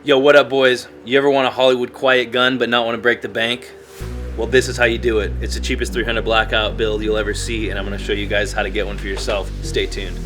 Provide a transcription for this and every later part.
Yo, what up, boys? You ever want a Hollywood quiet gun but not want to break the bank? Well, this is how you do it. It's the cheapest 300 Blackout build you'll ever see, and I'm going to show you guys how to get one for yourself. Stay tuned.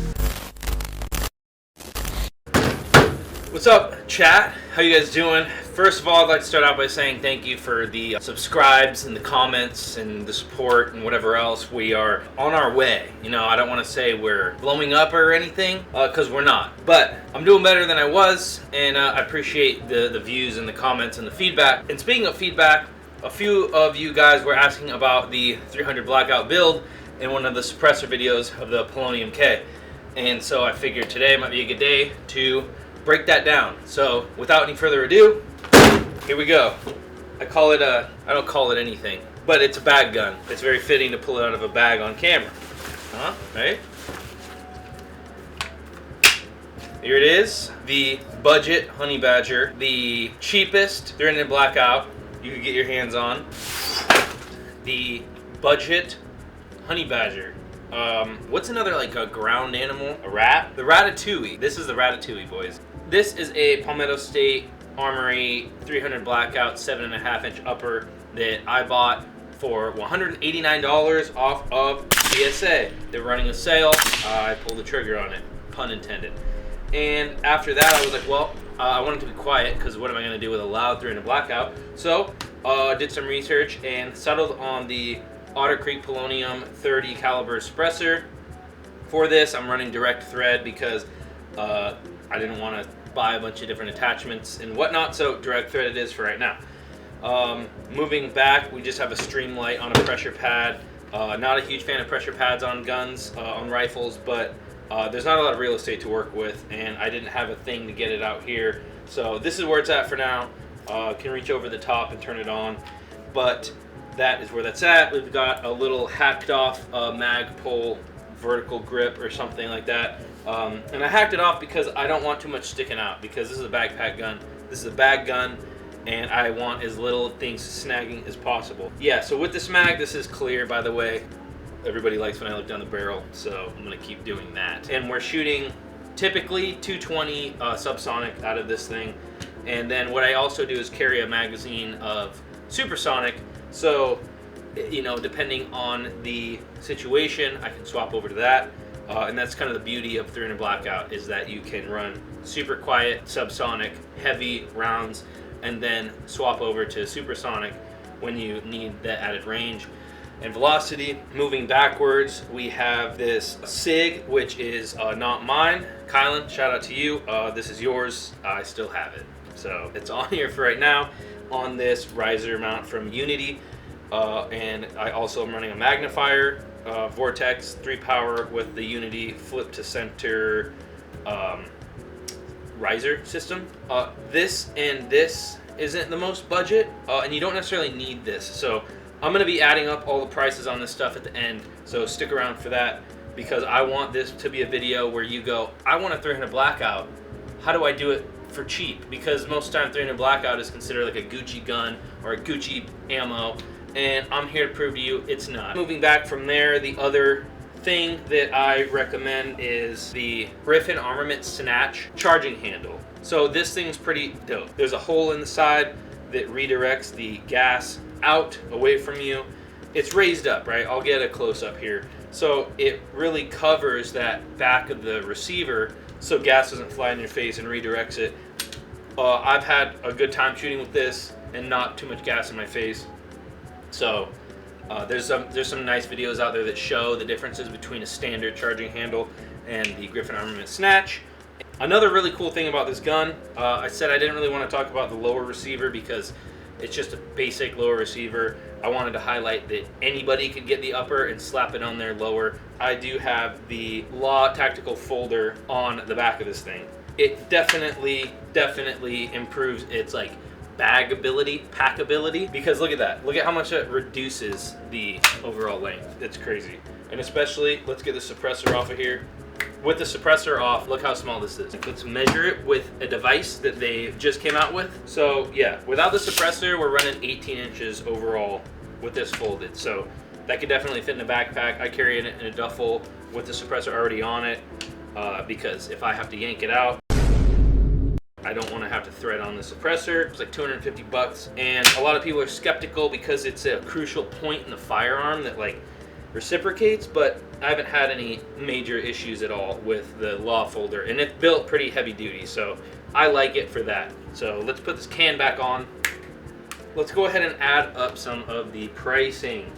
What's up, chat? How you guys doing? First of all, I'd like to start out by saying thank you for the subscribes and the comments and the support and whatever else. We are on our way. You know, I don't want to say we're blowing up or anything, because we're not. But I'm doing better than I was, and I appreciate the views and the comments and the feedback. And speaking of feedback, a few of you guys were asking about the 300 Blackout build in one of the Suppressor videos of the Polonium K. And so I figured today might be a good day to break that down. So without any further ado, here we go. I don't call it anything, but it's a bag gun. It's very fitting to pull it out of a bag on camera. Right? Here it is, the budget Honeybadger, the cheapest 300 Blackout you could get your hands on. The budget Honeybadger. What's another, like, a ground animal? A rat? The Ratatouille. This is the Ratatouille, boys. This is a Palmetto State Armory 300 Blackout 7.5 inch upper that I bought for $189 off of CSA. They're running a sale. I pulled the trigger on it, pun intended. And after that, I was like, well, I wanted to be quiet because what am I going to do with a loud 300 Blackout? So did some research and settled on the Otter Creek Polonium 30 caliber suppressor. For this, I'm running direct thread because I didn't want to buy a bunch of different attachments and whatnot, so direct thread it is for right now. Moving back, we just have a Streamlight on a pressure pad. Not a huge fan of pressure pads on guns, on rifles, but there's not a lot of real estate to work with, and I didn't have a thing to get it out here. So this is where it's at for now. Can reach over the top and turn it on, but that is where that's at. We've got a little hacked off Magpul vertical grip or something like that. And I hacked it off because I don't want too much sticking out, because this is a backpack gun. This is a bag gun, and I want as little things snagging as possible. Yeah, so with this mag, this is clear, by the way. Everybody likes when I look down the barrel, so I'm going to keep doing that. And we're shooting typically 220 subsonic out of this thing. And then what I also do is carry a magazine of supersonic. So, you know, depending on the situation, I can swap over to that. And that's kind of the beauty of 300 Blackout, is that you can run super quiet, subsonic, heavy rounds, and then swap over to supersonic when you need that added range and velocity. Moving backwards, we have this SIG, which is not mine. Kylan, shout out to you. This is yours. I still have it. So it's on here for right now on this riser mount from Unity. And I also am running a magnifier, Vortex 3 power with the Unity flip to center riser system. This isn't the most budget, and you don't necessarily need this. So I'm going to be adding up all the prices on this stuff at the end, so stick around for that, because I want this to be a video where you go, I want a 300 Blackout. How do I do it for cheap? Because most of the time 300 Blackout is considered like a Gucci gun or a Gucci ammo, and I'm here to prove to you it's not. Moving back from there, the other thing that I recommend is the Griffin Armament Snatch charging handle. So this thing's pretty dope. There's a hole in the side that redirects the gas out, away from you. It's raised up, right? I'll get a close-up here. So it really covers that back of the receiver so gas doesn't fly in your face and redirects it. I've had a good time shooting with this and not too much gas in my face. So there's some nice videos out there that show the differences between a standard charging handle and the Griffin Armament Snatch. Another really cool thing about this gun, I said I didn't really want to talk about the lower receiver because it's just a basic lower receiver. I wanted to highlight that anybody could get the upper and slap it on their lower. I do have the Law Tactical folder on the back of this thing. It definitely improves its like packability, because look at that. Look at how much it reduces the overall length. It's crazy. And especially, let's get the suppressor off of here. With the suppressor off, look how small this is. Let's measure it with a device that they just came out with. So yeah, without the suppressor, we're running 18 inches overall with this folded. So that could definitely fit in a backpack. I carry it in a duffel with the suppressor already on it, because if I have to yank it out, I don't want to have to thread on the suppressor. It's like 250 bucks. And a lot of people are skeptical because it's a crucial point in the firearm that like reciprocates, but I haven't had any major issues at all with the law folder, and it's built pretty heavy duty, so I like it for that. So let's put this can back on. Let's go ahead and add up some of the pricing.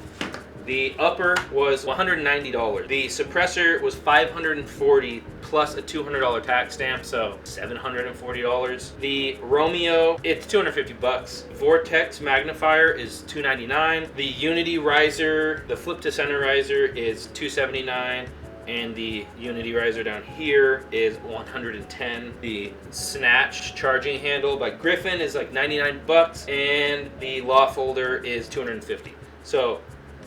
The upper was $190. The suppressor was $540 plus a $200 tax stamp, so $740. The Romeo, it's 250 bucks. Vortex magnifier is $299. The Unity riser, the flip to center riser is $279. And the Unity riser down here is $110. The Snatch charging handle by Griffin is like 99 bucks, and the law folder is 250. So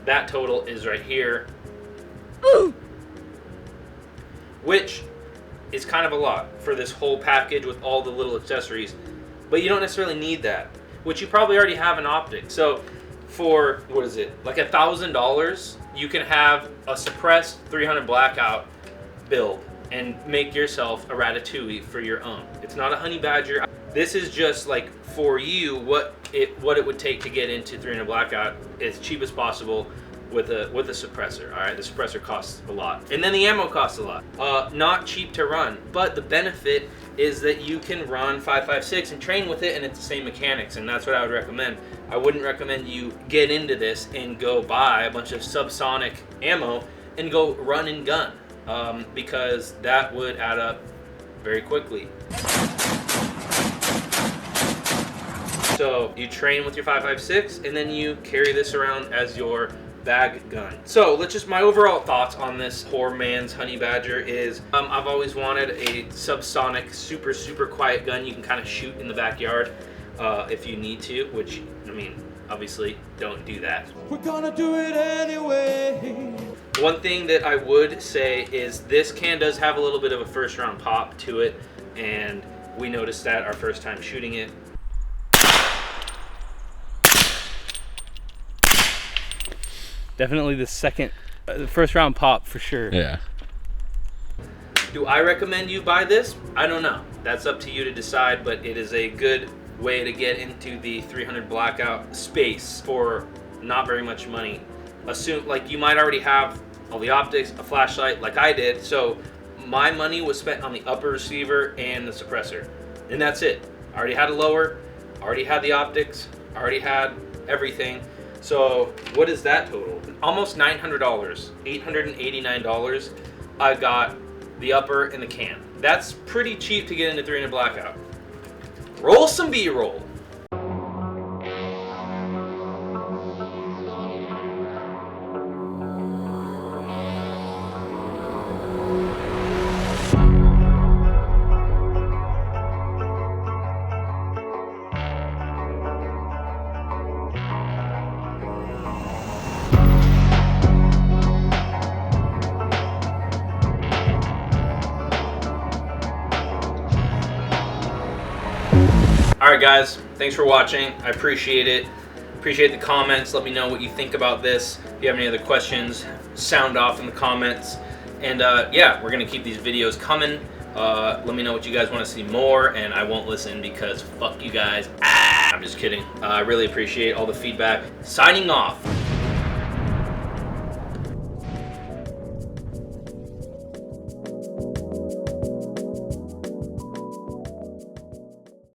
that total is right here. Ooh. Which is kind of a lot for this whole package with all the little accessories, but you don't necessarily need that, which you probably already have an optic. So for, what is it, like $1,000, you can have a suppressed 300 Blackout build and make yourself a Ratatouille for your own. It's not a Honeybadger. This is just like for you what it would take to get into 300 Blackout as cheap as possible with a suppressor. All right, the suppressor costs a lot, and then the ammo costs a lot. Not cheap to run, but the benefit is that you can run 5.56 and train with it, and it's the same mechanics, and that's what I would recommend. I wouldn't recommend you get into this and go buy a bunch of subsonic ammo and go run and gun, because that would add up very quickly. So you train with your 5.56 and then you carry this around as your bag gun. So my overall thoughts on this poor man's Honeybadger is I've always wanted a subsonic super quiet gun you can kind of shoot in the backyard if you need to, which I mean obviously don't do that. We're gonna do it anyway. One thing that I would say is this can does have a little bit of a first round pop to it, and we noticed that our first time shooting it. Definitely the first round pop for sure. Yeah. Do I recommend you buy this? I don't know. That's up to you to decide, but it is a good way to get into the 300 Blackout space for not very much money. Assume like you might already have all the optics, a flashlight like I did, so my money was spent on the upper receiver and the suppressor, and that's it. I already had a lower, already had the optics, already had everything. So what is that total? Almost $900, $889. I got the upper and the can. That's pretty cheap to get into 300 Blackout. Roll some B-roll. Alright guys, thanks for watching. I appreciate it. Appreciate the comments. Let me know what you think about this. If you have any other questions, sound off in the comments. And yeah, we're going to keep these videos coming. Let me know what you guys want to see more, and I won't listen because fuck you guys. I'm just kidding. I really appreciate all the feedback. Signing off.